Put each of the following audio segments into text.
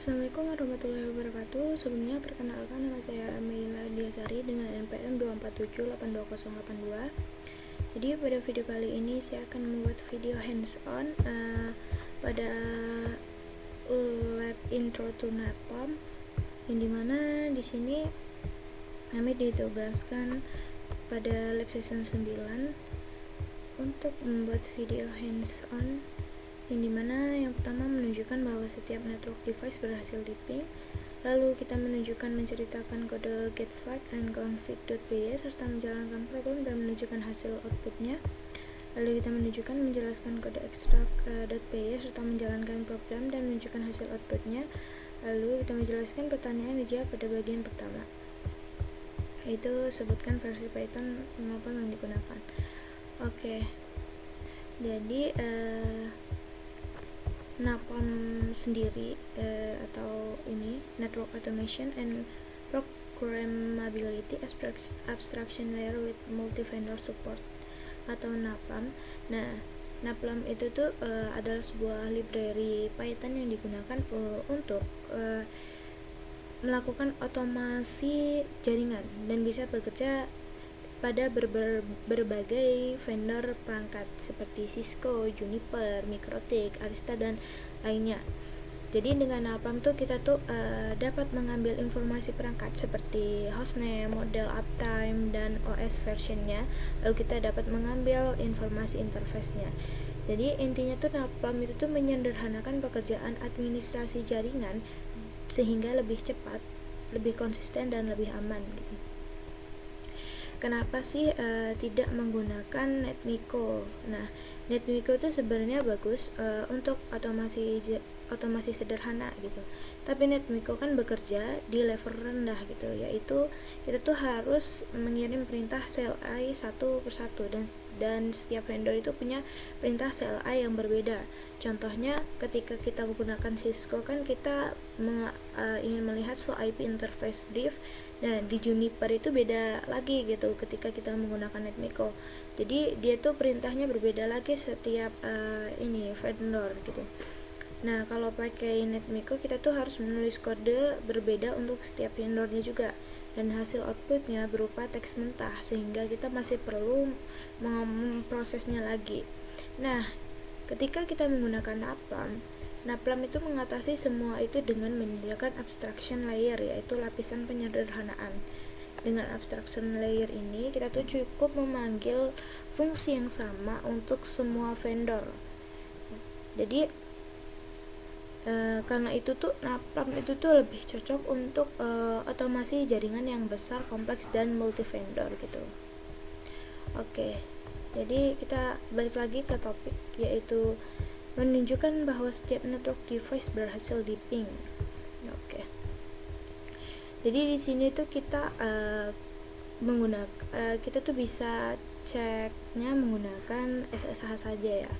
Assalamualaikum warahmatullahi wabarakatuh. Sebelumnya perkenalkan, nama saya Meila Diasari dengan NPM 247828082. Jadi pada video kali ini saya akan membuat video hands on pada lab intro to napalm, yang dimana di sini kami ditugaskan pada lab season 9 untuk membuat video hands on, yang dimana yang pertama menunjukkan bahwa setiap network device berhasil di-ping, lalu kita menceritakan kode get flag and config.py serta menjalankan program dan menunjukkan hasil outputnya. Lalu kita menjelaskan kode extract.py serta menjalankan program dan menunjukkan hasil outputnya. Lalu kita menjelaskan pertanyaan dijawab pada bagian pertama, yaitu sebutkan versi Python maupun yang digunakan. Oke, jadi napalm sendiri atau ini Network Automation and Programmability Abstraction Layer with Multi-Vendor Support atau napalm. Nah, napalm itu tuh adalah sebuah library Python yang digunakan untuk melakukan otomasi jaringan dan bisa bekerja pada berbagai vendor perangkat seperti Cisco, Juniper, MikroTik, Arista dan lainnya. Jadi dengan napalm tuh kita tuh dapat mengambil informasi perangkat seperti hostname, model, uptime dan OS versionnya. Lalu kita dapat mengambil informasi interface-nya. Jadi intinya tuh napalm itu tuh menyederhanakan pekerjaan administrasi jaringan sehingga lebih cepat, lebih konsisten dan lebih aman gitu. Kenapa sih tidak menggunakan NetMiko? Nah, NetMiko itu sebenarnya bagus untuk otomasi sederhana gitu. Tapi NetMiko kan bekerja di level rendah gitu, yaitu kita tuh harus mengirim perintah CLI satu persatu dan setiap vendor itu punya perintah CLI yang berbeda. Contohnya ketika kita menggunakan Cisco kan kita ingin melihat slow IP interface brief. Nah, di Juniper itu beda lagi gitu ketika kita menggunakan NetMiko. Jadi dia tuh perintahnya berbeda lagi setiap vendor gitu. Nah, kalau pakai NetMiko kita tuh harus menulis kode berbeda untuk setiap vendornya juga, dan hasil outputnya berupa teks mentah sehingga kita masih perlu memprosesnya lagi. Nah, ketika kita menggunakan napalm itu mengatasi semua itu dengan menyediakan abstraction layer, yaitu lapisan penyederhanaan. Dengan abstraction layer ini kita tuh cukup memanggil fungsi yang sama untuk semua vendor. Jadi karena itu tuh napalm itu tuh lebih cocok untuk otomasi jaringan yang besar, kompleks dan multi vendor gitu. Oke, jadi kita balik lagi ke topik, yaitu menunjukkan bahwa setiap network device berhasil di-ping. Oke. Jadi di sini tuh kita kita tuh bisa ceknya menggunakan SSH saja ya.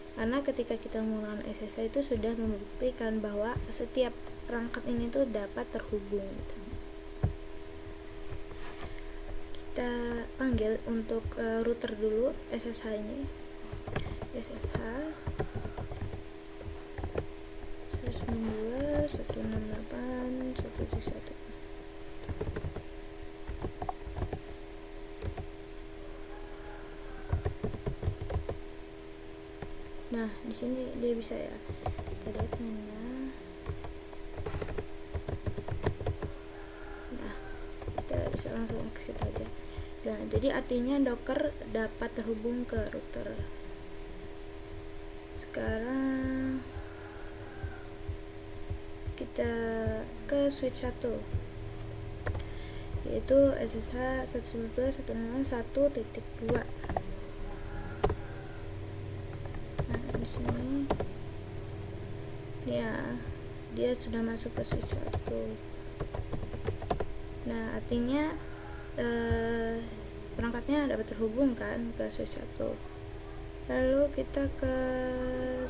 Karena ketika kita menggunakan SSH itu sudah membuktikan bahwa setiap perangkat ini tuh dapat terhubung gitu. Kita panggil untuk router dulu SSH ini. SSH 192.168.171. Nah, di sini dia bisa ya. Kita lihat namanya. Nah, kita bisa langsung exit aja. Nah, jadi artinya Docker dapat terhubung ke router. Sekarang kita ke switch 1, yaitu SSH 192.168.1.1.2. Nah, di sini ya dia sudah masuk ke switch 1. Nah, artinya perangkatnya dapat terhubung kan ke switch 1. Lalu kita ke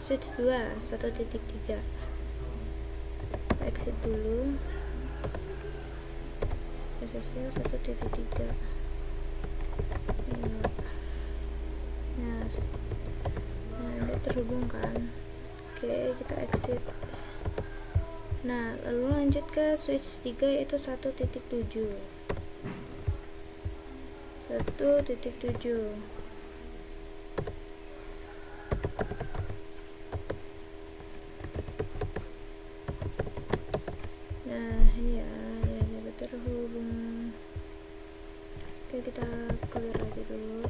switch 2 1.3. Kita exit dulu. SSH 1.3. Nah, dia terhubung kan. Oke, kita exit. Nah, lalu lanjut ke switch 3 yaitu 1.7. 1.7. Nah, ini ya, dapat terhubung. Oke, kita clear lagi dulu.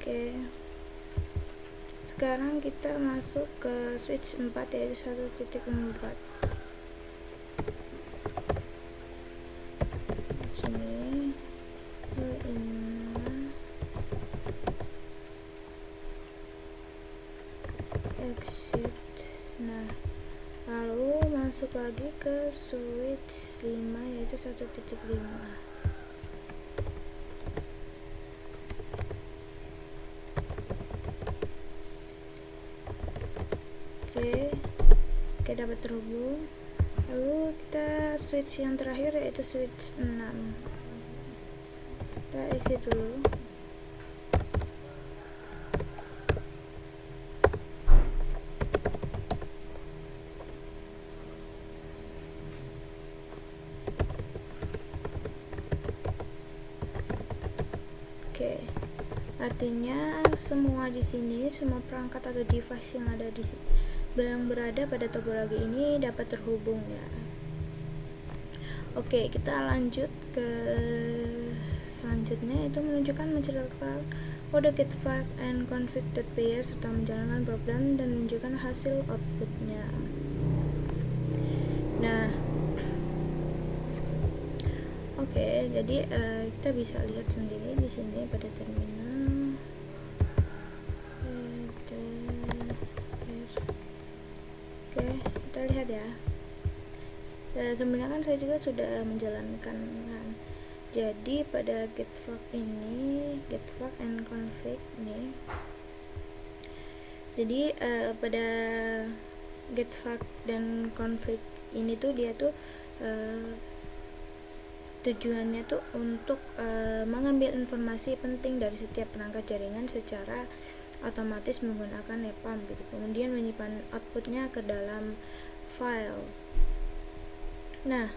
Oke, sekarang kita masuk ke switch 4 yaitu 1.4. Sini exit. Nah, lalu masuk lagi ke switch 5 yaitu 1.5. Oke, dapat terhubung. Lalu kita switch yang terakhir yaitu switch 6. Kita exit dulu. Oke, artinya semua di sini, semua perangkat atau device yang ada di sini, yang berada pada topologi ini dapat terhubung ya. Oke, kita lanjut ke selanjutnya, itu menunjukkan menceritakan kode getFact and config.py serta menjalankan program dan menunjukkan hasil outputnya. Nah, oke, jadi kita bisa lihat sendiri di sini pada terminal. Oke, kita lihat ya. Sebenarnya kan saya juga sudah menjalankan kan. Jadi pada getFact ini, getFact and config ini. Jadi pada getFact dan config ini tuh dia tuh tujuannya tuh untuk mengambil informasi penting dari setiap perangkat jaringan secara otomatis menggunakan EPAM gitu. Kemudian menyimpan outputnya ke dalam file. Nah,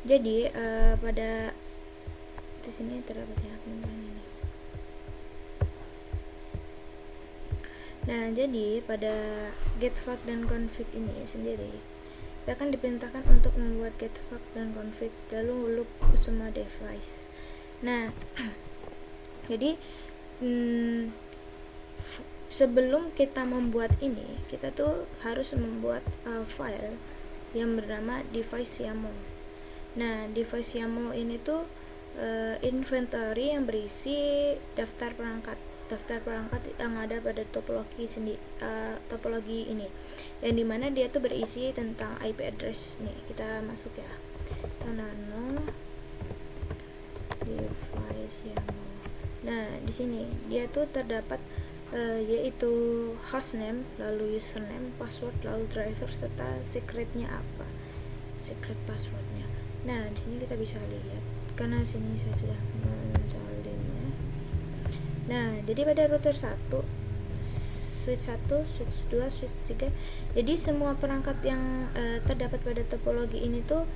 jadi pada di sini terdapat ya ini. Nah, jadi pada getFact dan config ini sendiri kita akan diperintahkan untuk membuat getFact dan config lalu loop ke semua device. Nah, jadi sebelum kita membuat ini, kita tuh harus membuat file yang bernama device.yaml. Nah, device.yaml ini tuh inventory yang berisi daftar perangkat yang ada pada topologi ini, yang dimana dia tuh berisi tentang IP address. Nih, kita masuk ya, kita nano device.yaml. Nah, di sini dia tuh terdapat yaitu hostname, lalu username, password, lalu driver serta secretnya apa, secret passwordnya. Nah, di sini kita bisa lihat karena sini saya sudah mensalinnya. Nah, jadi pada router 1, switch 1, switch 2, switch 3, jadi semua perangkat yang terdapat pada topologi ini tuh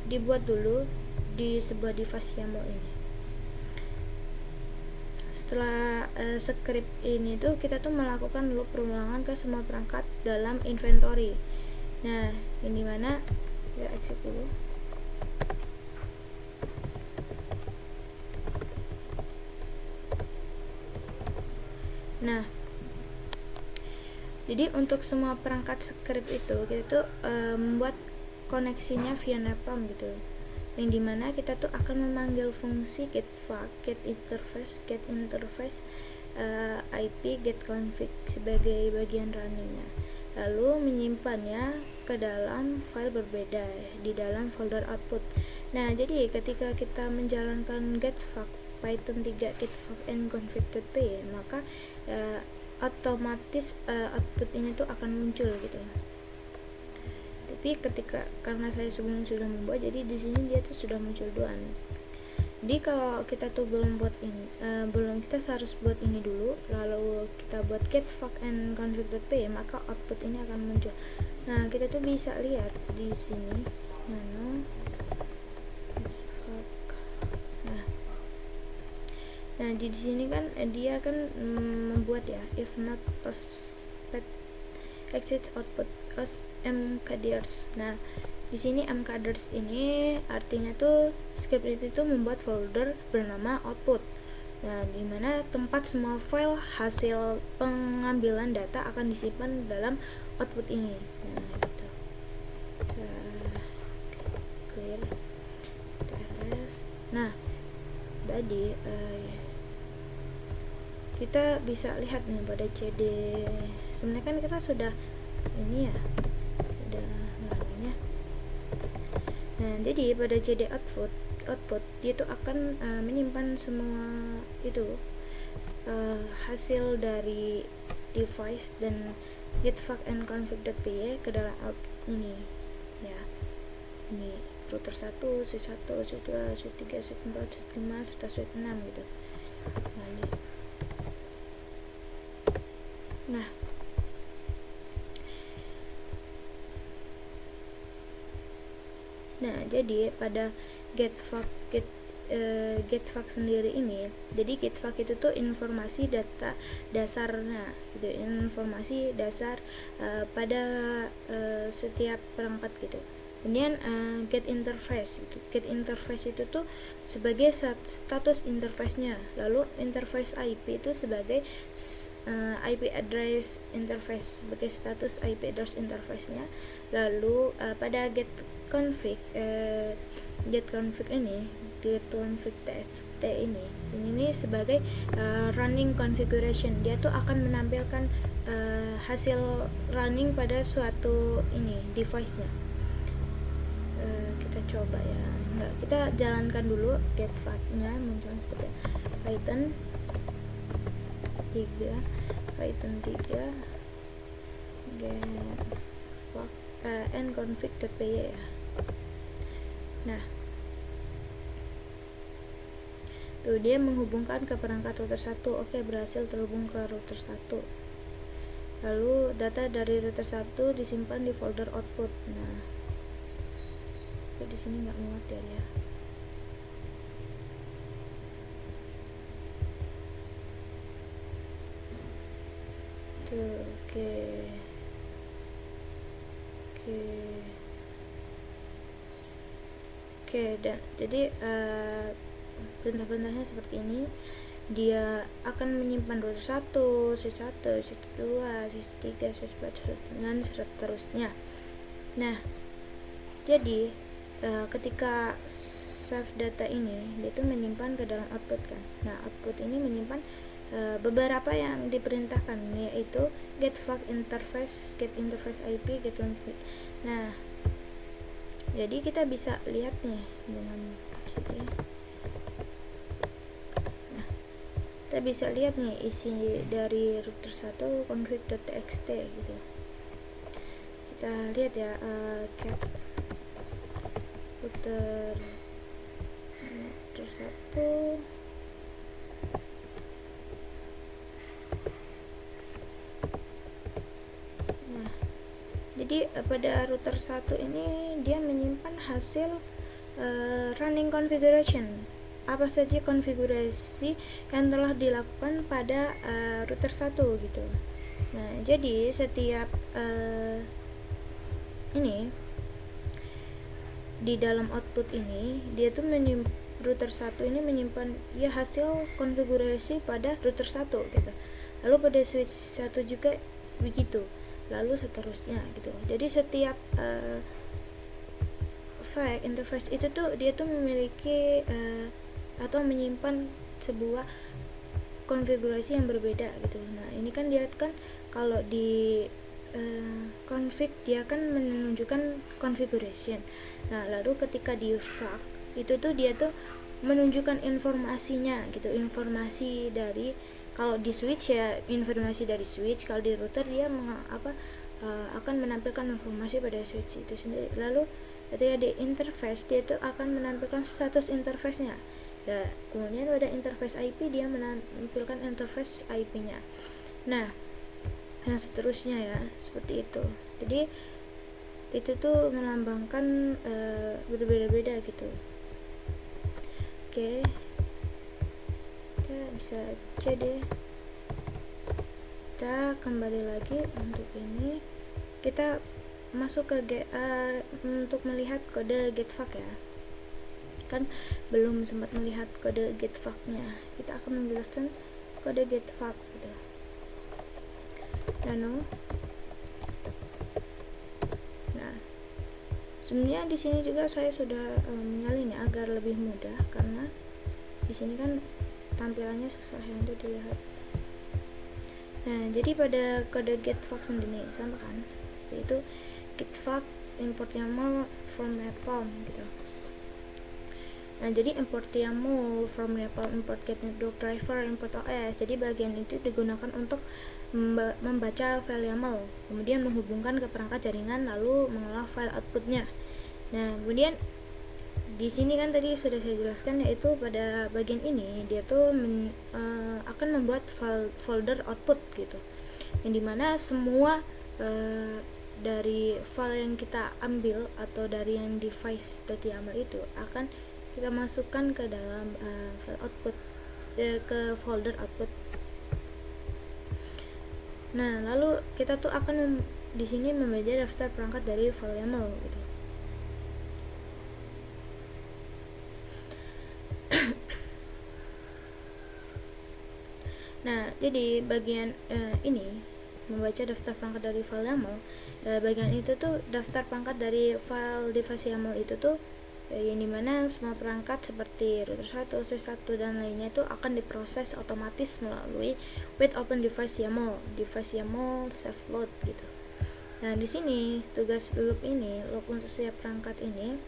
dibuat dulu di sebuah device YAML ini. Setelah script ini tuh kita tuh melakukan loop perulangan ke semua perangkat dalam inventory. Nah, ini mana ya, exit dulu. Nah, jadi untuk semua perangkat script itu kita tuh membuat koneksinya via NAPAM gitu, yang dimana kita tuh akan memanggil fungsi getFact, get interface, IP, get config sebagai bagian runningnya. lalu menyimpannya ke dalam file berbeda di dalam folder output. Nah, jadi ketika kita menjalankan getfuck Python 3 getfuck and config.py, maka otomatis output ini tuh akan muncul gitu. Tapi karena saya sebelumnya sudah membuat, jadi di sini dia tuh sudah muncul duluan. Jadi kalau kita tuh belum buat ini, kita harus buat ini dulu, lalu kita buat getfuck and config.py, maka output ini akan muncul. Nah, kita tuh bisa lihat di sini nano getfuck. Nah di sini kan dia kan membuat ya, if not prospect exit output as mkdirs. Nah, di sini mkdirs ini artinya tuh script itu tuh membuat folder bernama output. Nah, di mana tempat semua file hasil pengambilan data akan disimpan dalam output ini. Nah, gitu. Clear. Nah, tadi kita bisa lihat nih pada CD. Sebenarnya kan kita sudah ini ya, sudah namanya. Nah, jadi pada CD output dia itu akan menyimpan semua itu hasil dari device dan getfuck and config.py ke dalam out ini ya. Ini router 1, switch 1, switch 2, switch 3, switch 4, switch 5 serta switch 6 gitu. Nah, jadi pada getfuck sendiri ini, jadi getfuck itu tuh informasi data dasarnya gitu, informasi dasar pada setiap perangkat gitu. Kemudian get interface itu tuh sebagai status interface-nya, lalu interface IP itu sebagai IP address interface, sebagai status IP address interface-nya. Lalu pada get config ini, get config txt ini sebagai running configuration. Dia tuh akan menampilkan hasil running pada suatu ini device-nya. Kita coba ya, kita jalankan dulu getfuck-nya muncul seperti Python 3 getfuck and config.py ya. Nah, tuh dia menghubungkan ke perangkat router 1. Oke, berhasil terhubung ke router 1. Lalu data dari router 1 disimpan di folder output. Nah, di sini nggak muat ya dia. Tuh, oke, dan jadi perintah-perintahnya seperti ini. Dia akan menyimpan router 1, switch 1, switch 2, switch 3, switch 4, dan seterusnya. Nah, jadi ketika save data ini, dia itu menyimpan ke dalam output kan. Nah, output ini menyimpan beberapa yang diperintahkan, yaitu getfuck interface, get interface IP, get config. Nah, jadi kita bisa lihat nih dengan sini. Nah, kita bisa lihat nih isi dari router 1 config.txt gitu. Kita lihat ya, cat router 1. Nah, jadi pada router 1 ini dia menyimpan hasil running configuration. Apa saja konfigurasi yang telah dilakukan pada router 1 gitu. Nah, jadi setiap ini di dalam output ini, dia tuh router 1 ini menyimpan ya hasil konfigurasi pada router 1 gitu. Lalu pada switch 1 juga begitu, lalu seterusnya gitu. Jadi setiap file interface itu tuh dia tuh memiliki atau menyimpan sebuah konfigurasi yang berbeda gitu. Nah, ini kan dia kan kalau di config dia kan menunjukkan configuration. Nah, lalu ketika di fuck itu tuh dia tuh menunjukkan informasinya gitu, informasi dari, kalau di switch ya informasi dari switch, kalau di router dia akan menampilkan informasi pada switch itu sendiri. Lalu ketika di interface dia itu akan menampilkan status interface-nya. Nah, kemudian pada interface IP dia menampilkan interface IP-nya. Nah, yang seterusnya ya, seperti itu. Jadi itu tuh melambangkan berbeda-beda gitu. Oke, kita bisa cek deh. Kita kembali lagi untuk ini, kita masuk ke untuk melihat kode getfuck ya. Kan belum sempat melihat kode getfuck-nya. Kita akan menjelaskan kode getfuck gitu. Nah, sebenarnya di sini juga saya sudah menyalin ya agar lebih mudah, karena di sini kan tampilannya susah ya untuk dilihat. Nah, jadi pada kode getfuck sendiri sama kan, yaitu getfuck import YAML from Napalm gitu. Nah, jadi import YAML from Napalm, import get network driver, import OS. Jadi bagian itu digunakan untuk membaca file YAML, kemudian menghubungkan ke perangkat jaringan, lalu mengolah file outputnya. Nah, kemudian di sini kan tadi sudah saya jelaskan, yaitu pada bagian ini dia tuh akan membuat folder output gitu, yang dimana semua dari file yang kita ambil atau dari yang device.yaml itu akan kita masukkan ke dalam file output, ke folder output. Nah, lalu kita tuh akan di sini membaca daftar perangkat dari file YAML gitu. Nah, jadi bagian ini membaca daftar perangkat dari file YAML. Bagian itu tuh daftar perangkat dari file device YAML itu tuh yang dimana semua perangkat seperti router 1, switch 1 dan lainnya itu akan diproses otomatis melalui with open device YAML self load gitu. Nah, di sini tugas loop ini, loop untuk setiap perangkat ini,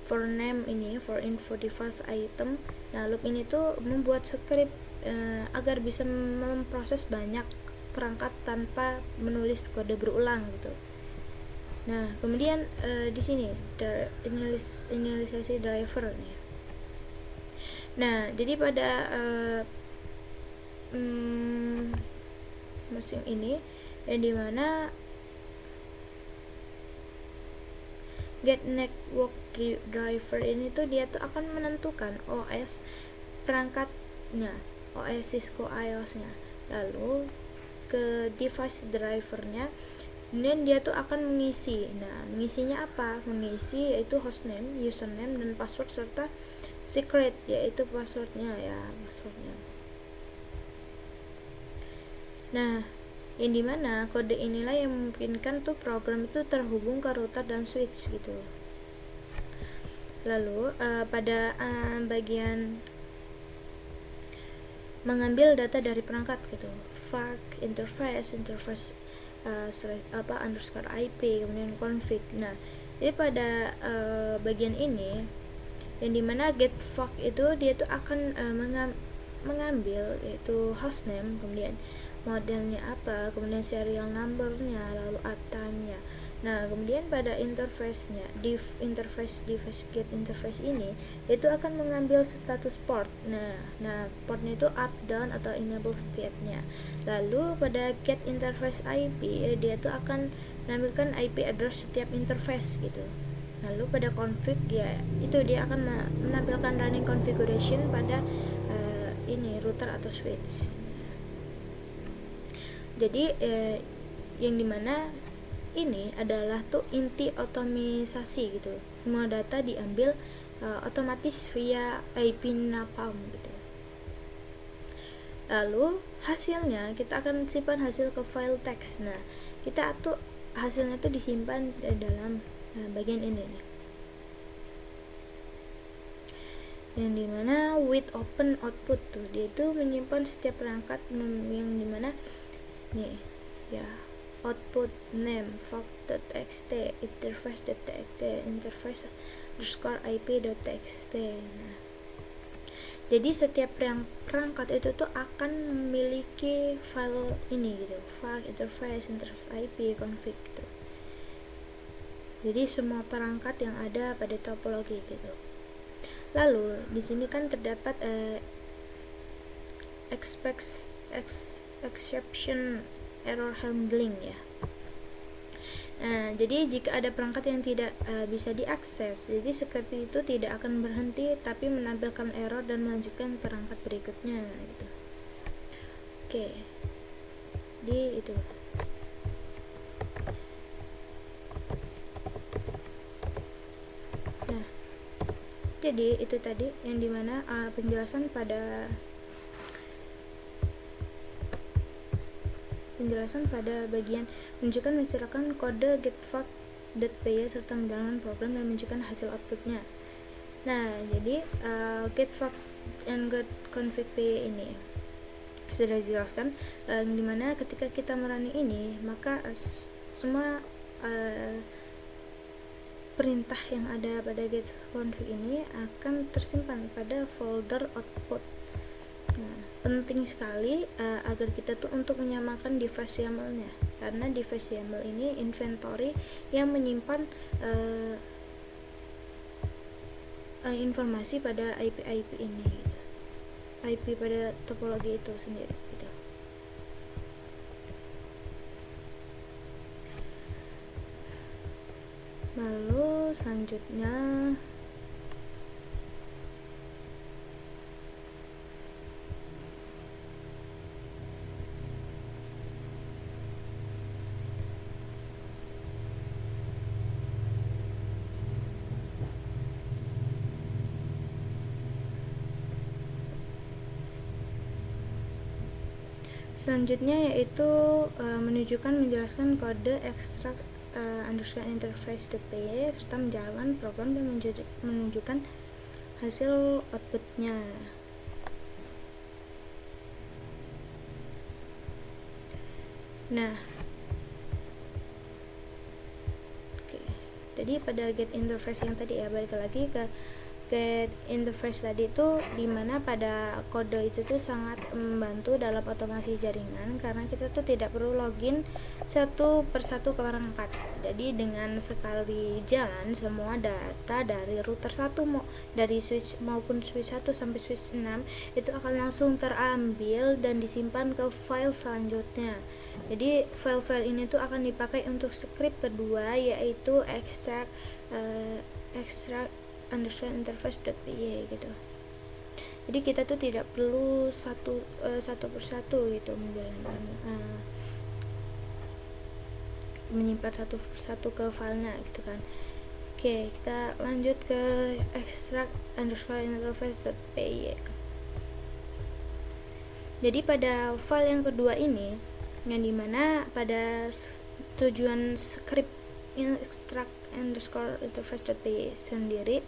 for name ini, for info device item. Nah, loop ini tuh membuat script agar bisa memproses banyak perangkat tanpa menulis kode berulang gitu. Nah, kemudian di sini inisialisasi driver nih. Nah, jadi pada mesin ini yang dimana get network driver ini tuh dia tuh akan menentukan OS perangkatnya, OS Cisco iOS-nya, lalu ke device drivernya. Kemudian dia tuh akan mengisi. Nah, mengisinya apa? Mengisi yaitu hostname, username, dan password serta secret, yaitu passwordnya ya, passwordnya. Nah, yang dimana kode inilah yang memungkinkan tuh program itu terhubung ke router dan switch gitu. Lalu pada bagian mengambil data dari perangkat gitu, fuck interface underscore IP, kemudian config. Nah, jadi pada bagian ini yang dimana get fuck itu dia tuh akan mengambil yaitu hostname, kemudian modelnya apa, kemudian serial numbernya, lalu uptime-nya. Nah, kemudian pada interface-nya, div interface device get interface ini itu akan mengambil status port. Nah portnya itu up, down, atau enable speed-nya. Lalu pada get interface IP dia tuh akan menampilkan IP address setiap interface gitu. Lalu pada config ya itu dia akan menampilkan running configuration pada ini router atau switch. Jadi yang dimana ini adalah tuh inti otomisasi gitu. Semua data diambil otomatis via IP Napalm gitu. Lalu hasilnya kita akan simpan hasil ke file text. Nah, kita tuh hasilnya tuh disimpan dalam bagian ini nih. Yang dimana with open output tuh dia itu menyimpan setiap perangkat yang dimana nih ya output name voc.txt, interface.txt, interface underscore ip.txt. Nah, jadi setiap perangkat itu tuh akan memiliki file ini gitu, voc, interface ip, config gitu. Jadi semua perangkat yang ada pada topologi gitu. Lalu di sini kan terdapat exception error handling ya. Nah, jadi jika ada perangkat yang tidak bisa diakses, jadi script itu tidak akan berhenti tapi menampilkan error dan melanjutkan perangkat berikutnya gitu. Oke. Di itu. Nah, jadi itu tadi yang dimana penjelasan pada bagian menunjukkan menceritakan kode getFoc.py serta menjalankan program dan menunjukkan hasil outputnya. Nah, jadi getFoc and getConfig.py ini sudah dijelaskan dimana ketika kita merunning ini maka semua perintah yang ada pada getConfig ini akan tersimpan pada folder output. Nah, penting sekali agar kita tuh untuk menyamakan device YAML-nya, karena device YAML ini inventory yang menyimpan informasi pada IP ini gitu. IP pada topologi itu sendiri gitu. Lalu selanjutnya yaitu menjelaskan kode extract underscore interface.py serta menjalankan program dan menunjukkan hasil outputnya. Nah, oke. Jadi pada get interface yang tadi ya, balik lagi ke get interface tadi itu dimana pada kode itu tuh sangat membantu dalam otomasi jaringan karena kita tuh tidak perlu login satu persatu ke perangkat. Jadi dengan sekali jalan semua data dari router 1 dari switch maupun switch 1 sampai switch 6 itu akan langsung terambil dan disimpan ke file selanjutnya. Jadi file-file ini tuh akan dipakai untuk script kedua, yaitu extract underscore interface.py gitu. Jadi kita tuh tidak perlu satu persatu gitu menjalankan menyimpan satu persatu ke filenya gitu kan. Oke, kita lanjut ke extract underscore interface.py. Jadi pada file yang kedua ini yang dimana pada tujuan script extract underscore interface.py sendiri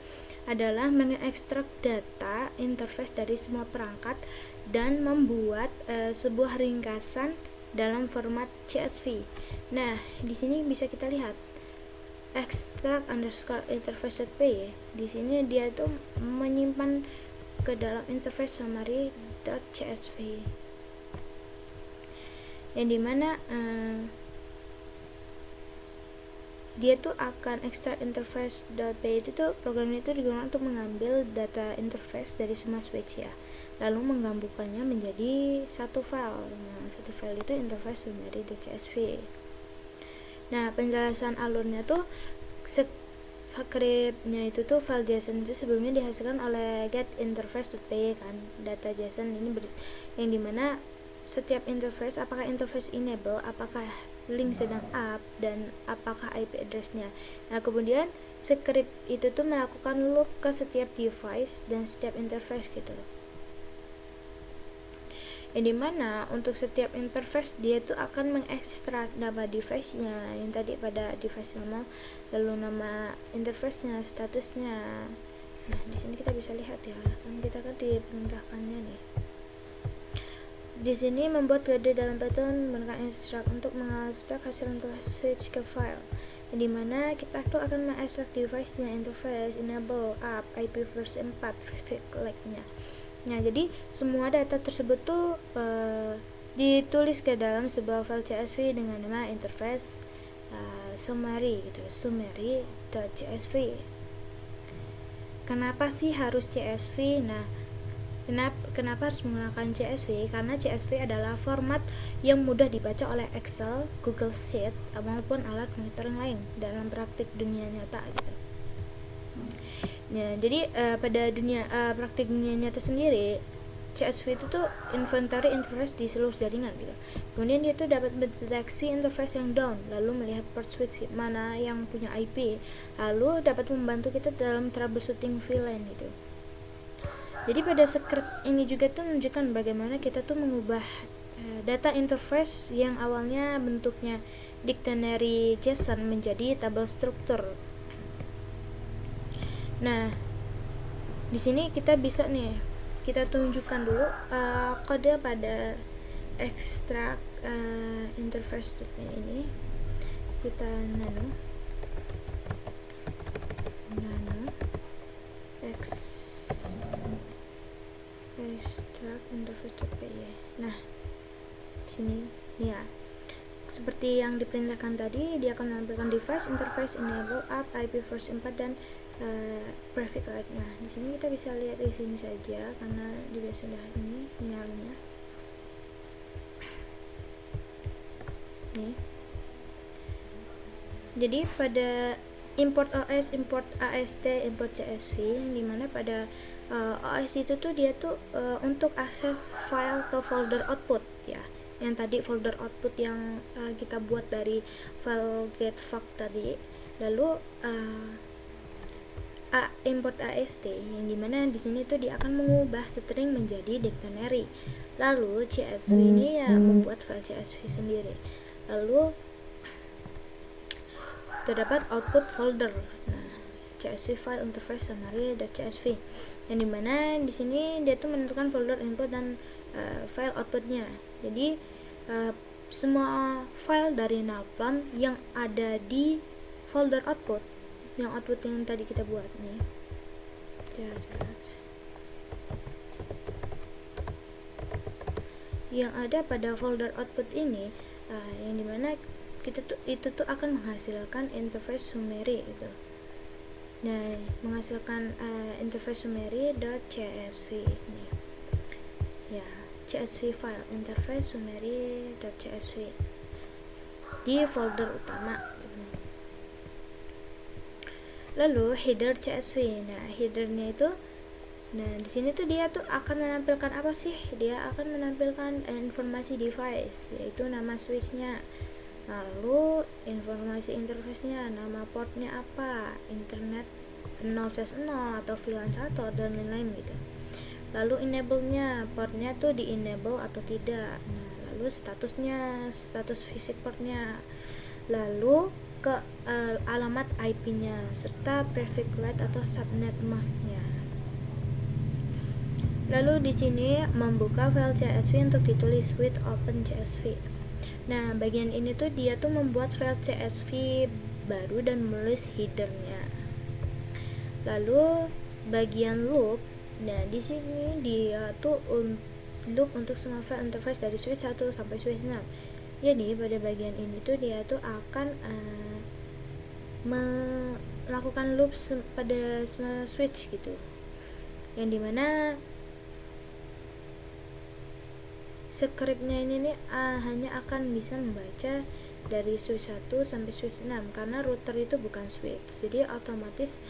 adalah mengekstrak data interface dari semua perangkat dan membuat sebuah ringkasan dalam format CSV. Nah, di sini bisa kita lihat extract underscore interface.py. Di sini dia itu menyimpan ke dalam interface summary.csv. Yang dimana dia tuh akan extract interface.py itu tuh programnya itu digunakan untuk mengambil data interface dari semua switch ya, lalu menggabungkannya menjadi satu file. Nah, satu file itu interface summary.csv. Nah, penjelasan alurnya tuh scriptnya itu tuh file JSON itu sebelumnya dihasilkan oleh get interface.py kan, data JSON ini yang dimana setiap interface, apakah interface enable, apakah link sedang up, dan apakah IP address-nya. Nah, kemudian script itu tuh melakukan loop ke setiap device dan setiap interface gitu. Yang dimana untuk setiap interface dia tuh akan mengekstrak nama device-nya yang tadi pada device normal, lalu nama interface-nya, statusnya. Nah, di sini kita bisa lihat ya, kan kita kan diperintahkannya nih. di sini membuat kode dalam Python menggunakan instruct untuk mengekstrak hasil switch ke file, di mana kita tuh akan mengekstrak device-nya, interface, enable, app, IP versi 4, prefix like-nya. Nah, jadi semua data tersebut tuh ditulis ke dalam sebuah file CSV dengan nama interface summary gitu, summary.csv. Kenapa sih harus CSV? Nah, kenapa harus menggunakan CSV? Karena CSV adalah format yang mudah dibaca oleh Excel, Google Sheet, maupun alat monitoring lain dalam praktik dunia nyata gitu. Nah, jadi pada praktik dunia nyata sendiri, CSV itu tuh inventory interface di seluruh jaringan gitu. Kemudian dia tuh dapat mendeteksi interface yang down, lalu melihat port switch mana yang punya IP, lalu dapat membantu kita dalam troubleshooting VLAN gitu. Jadi pada script ini juga tuh menunjukkan bagaimana kita tuh mengubah data interface yang awalnya bentuknya dictionary JSON menjadi tabel struktur. Nah, di sini kita bisa nih, kita tunjukkan dulu kode pada extract interface ini. Kita nano extract interface.py. Nah, sini ya, seperti yang diperintahkan tadi, dia akan menampilkan device, interface, enable, app, IP versi 4 dan prefix like. Nah, di sini kita bisa lihat di sini saja karena juga sudah ini nyalanya. Nih. Jadi pada import OS, import AST, import CSV, dimana pada OS itu tuh dia tuh untuk akses file ke folder output ya, yang tadi folder output yang kita buat dari file getFact tadi. Lalu import AST, yang dimana di sini tuh dia akan mengubah string menjadi dictionary. Lalu CSV ini ya membuat file CSV sendiri. Lalu terdapat output folder. Nah, CSV file interface summary.csv, yang dimana di sini dia tuh menentukan folder input dan file outputnya. Jadi semua file dari nullplan yang ada di folder output, yang output yang tadi kita buat nih, yang ada pada folder output ini, yang dimana itu tuh akan menghasilkan interface summary gitu. Nah, menghasilkan interface summary.csv ini ya, csv file interface summary.csv di folder utama gitu. Lalu header CSV. Nah, headernya itu, nah di sini tuh dia tuh akan menampilkan apa sih? Dia akan menampilkan informasi device, yaitu nama switchnya, lalu informasi interface-nya, nama portnya apa, internet 0/0 atau VLAN 1 dan lain-lain gitu. Lalu enable-nya, portnya tuh di enable atau tidak. Nah, lalu statusnya, status fisik portnya, lalu ke alamat IP-nya serta prefix LAN atau subnet mask-nya. Lalu di sini membuka file CSV untuk ditulis with open CSV. Nah, bagian ini tuh dia tuh membuat file CSV baru dan menulis headernya. Lalu bagian loop, nah di sini dia tuh loop untuk semua file interface dari switch 1 sampai switch 6. Jadi pada bagian ini tuh dia tuh akan melakukan loop pada semua switch gitu, yang dimana scriptnya ini nih hanya akan bisa membaca dari switch 1 sampai switch 6 karena router itu bukan switch, jadi otomatis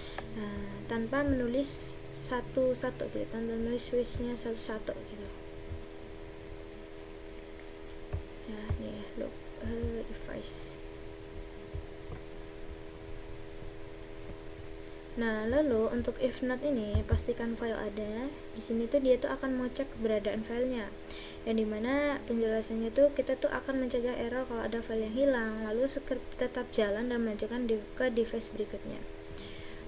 tanpa menulis satu-satu gitu, tanpa menulis switchnya satu-satu gitu ya. Nih loop device. Nah, lalu untuk if not ini pastikan file ada. Di sini tuh dia tuh akan mau cek keberadaan filenya, yang dimana penjelasannya tuh kita tuh akan mencegah error kalau ada file yang hilang. Lalu script tetap jalan dan melanjutkan ke device berikutnya.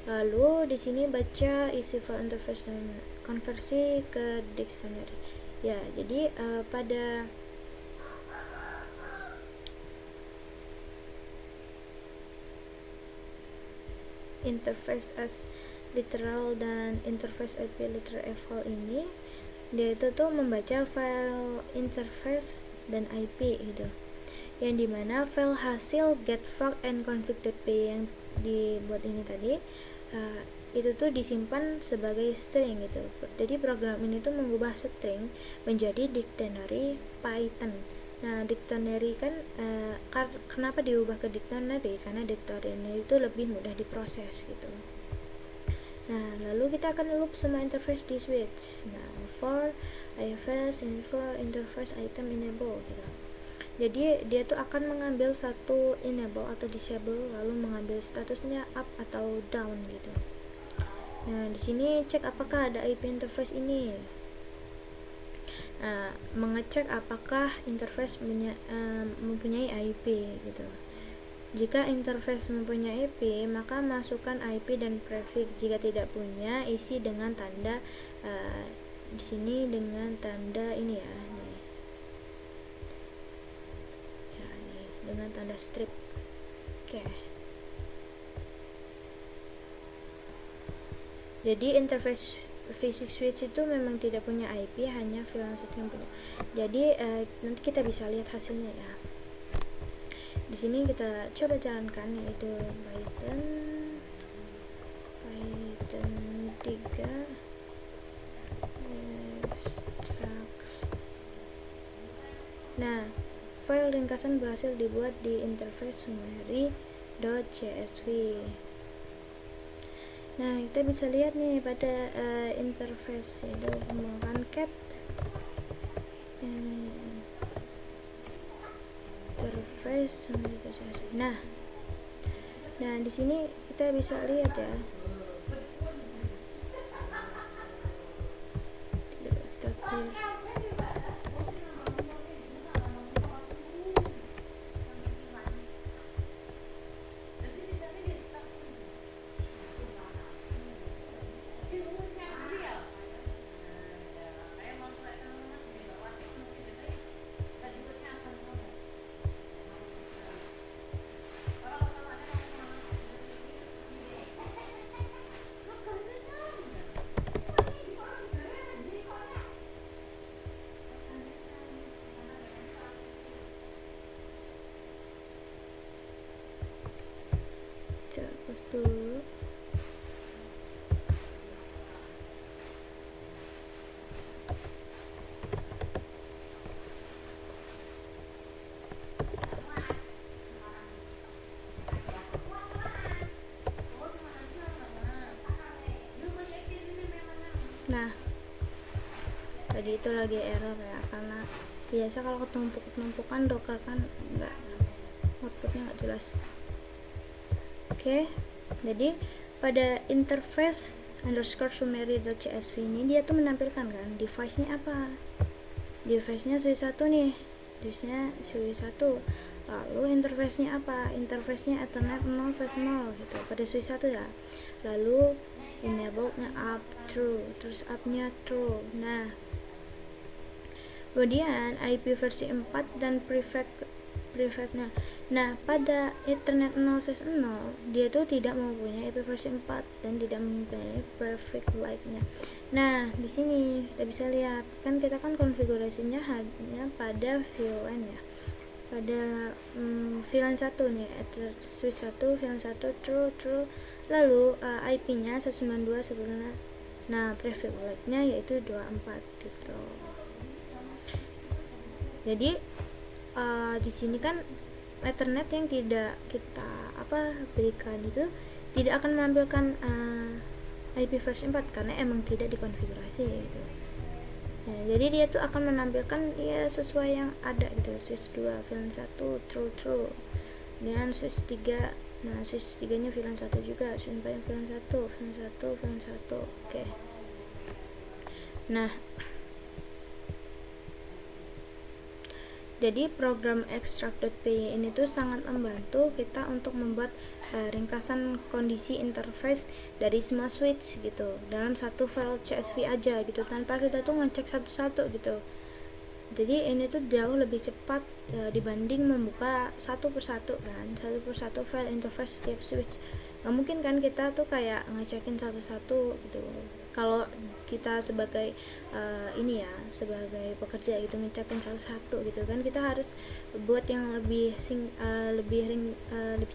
Lalu di sini baca isi file interface dan konversi ke dictionary. Ya, jadi pada interface as literal dan interface IP literal eval ini, dia itu tuh membaca file interface dan IP gitu, yang dimana file hasil get file and config.py yang dibuat ini tadi itu tuh disimpan sebagai string gitu. Jadi program ini tuh mengubah string menjadi dictionary Python. Nah, dictionary kan kenapa diubah ke dictionary? Karena dictionary itu lebih mudah diproses gitu. Nah, lalu kita akan loop semua interface di switch. Nah, for IFS info interface item enable gitu. Jadi dia tuh akan mengambil satu enable atau disable, lalu mengambil statusnya up atau down gitu. Nah, di sini cek apakah ada IP interface ini. Nah, mengecek apakah interface mempunyai IP gitu. Jika interface mempunyai IP, maka masukkan IP dan prefix. Jika tidak punya, isi dengan tanda di sini dengan tanda ini ya. Nih, dengan tanda strip. Oke. Jadi interface basic switch itu memang tidak punya IP, hanya VLAN satu yang punya. Jadi nanti kita bisa lihat hasilnya ya. Di sini kita coba jalankan, yaitu Python 3 extract. Nah, file ringkasan berhasil dibuat di interface summary.csv. Nah, kita bisa lihat nih pada interface, yaitu menggunakan cat interface summary.csv. Nah, di sini kita bisa lihat ya. Kita clear. Hapus dulu. Nah, tadi itu lagi error ya, karena biasa kalau ketumpuk-ketumpukan Docker kan enggak, outputnya nggak jelas. Oke, jadi pada interface underscore summary.csv ini dia tuh menampilkan kan device-nya apa. Device-nya switch 1 nih, device-nya switch 1. Lalu interface-nya apa? Interface-nya Ethernet 0/0 gitu pada switch 1 ya. Lalu enable-nya up true, terus up-nya true. Nah, kemudian IP versi 4 dan prefix-nya. Nah, pada Ethernet 0/0 dia tuh tidak mempunyai IP versi 4 dan tidak mempunyai prefix like-nya. Nah, di sini kita bisa lihat kan kita kan konfigurasinya hanya pada VLAN ya. Pada VLAN 1 nih, switch 1 VLAN 1 true. Lalu IP-nya 192 sebenarnya. Nah, prefix like-nya yaitu 24 gitu. Jadi di sini kan Ethernet yang tidak kita berikan itu tidak akan menampilkan IP versi 4 karena emang tidak dikonfigurasi gitu. Nah, jadi dia tuh akan menampilkan ya sesuai yang ada gitu. Switch 2 VLAN 1 true. Dengan switch 3, nah switch 3 nya VLAN 1 juga, switch 4 VLAN 1. Oke. Nah, jadi program extract.py PY ini tuh sangat membantu kita untuk membuat ringkasan kondisi interface dari semua switch gitu dalam satu file CSV aja gitu, tanpa kita tuh ngecek satu-satu gitu. Jadi ini tuh jauh lebih cepat dibanding membuka satu persatu file interface setiap switch. Nggak mungkin kan kita tuh kayak ngecekin satu-satu gitu. Kalau kita sebagai sebagai pekerja gitu ngecekin satu-satu gitu kan, kita harus buat yang lebih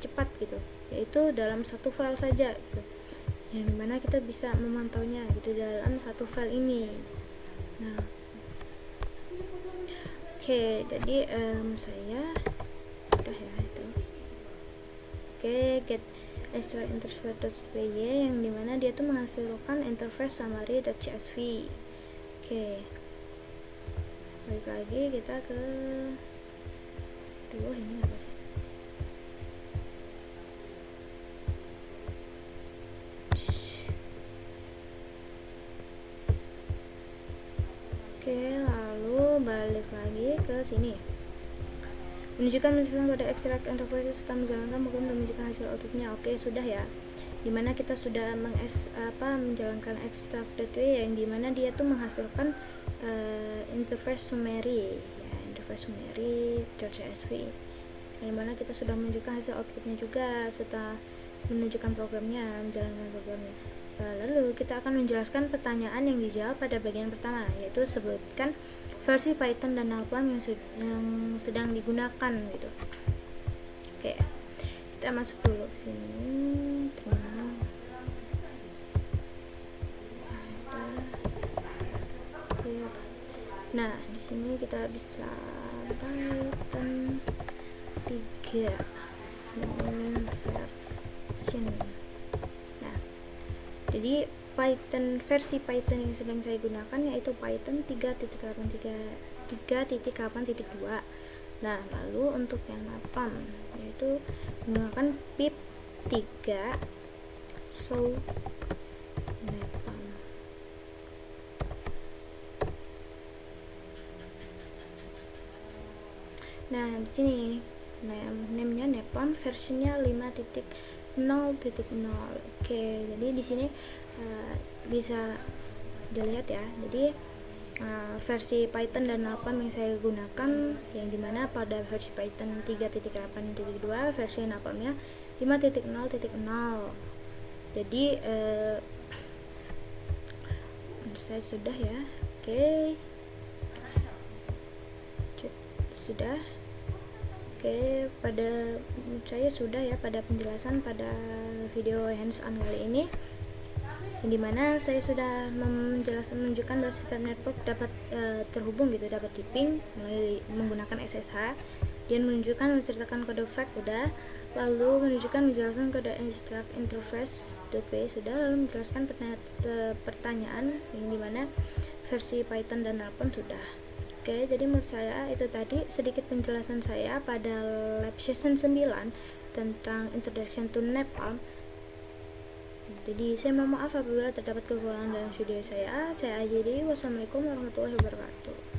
cepat gitu, yaitu dalam satu file saja gitu, yang dimana kita bisa memantaunya gitu dalam satu file ini. Nah, jadi saya udah ya itu. Get extract interface.py yang dimana dia tuh menghasilkan interface summary.csv. Balik lagi kita ke ini apa sih? Lalu balik lagi ke sini, menunjukkan pada extract interface setelah menjalankan program dan menunjukkan hasil outputnya. Sudah ya, dimana kita sudah menjalankan extract.py yang dimana dia tuh menghasilkan interface summary .csv, yang dimana kita sudah menunjukkan hasil outputnya juga setelah menunjukkan menjalankan programnya. Lalu kita akan menjelaskan pertanyaan yang dijawab pada bagian pertama, yaitu sebutkan versi Python dan Nalpam yang sedang digunakan gitu. Kita masuk dulu ke sini. Nah, di sini kita bisa Python 3 version. Jadi versi Python yang sedang saya gunakan yaitu Python 3.8.2. Nah, lalu untuk yang Nalpam yaitu menggunakan pip 3 show Nalpam. Nah, di sini name-nya Nalpam, versionnya 5.0.0. Jadi di sini bisa dilihat ya. Jadi versi Python dan Nalpam yang saya gunakan, yang dimana pada versi Python 3.8.2, versi Nalpamnya 5.0.0. Jadi saya sudah ya. Sudah. Pada saya sudah ya pada penjelasan pada video hands on kali ini, yang dimana saya sudah menunjukkan bahwa sistem network dapat terhubung gitu, dapat di-ping menggunakan SSH, dan menceritakan kode fact udah, lalu menjelaskan kode extract interface.py sudah, lalu menjelaskan pertanyaan yang dimana versi Python dan Nalpam sudah. Jadi menurut saya itu tadi sedikit penjelasan saya pada lab session 9 tentang introduction to Nalpam. Jadi saya mohon maaf apabila terdapat kekurangan dalam video saya. Saya akhiri. Wassalamualaikum warahmatullahi wabarakatuh.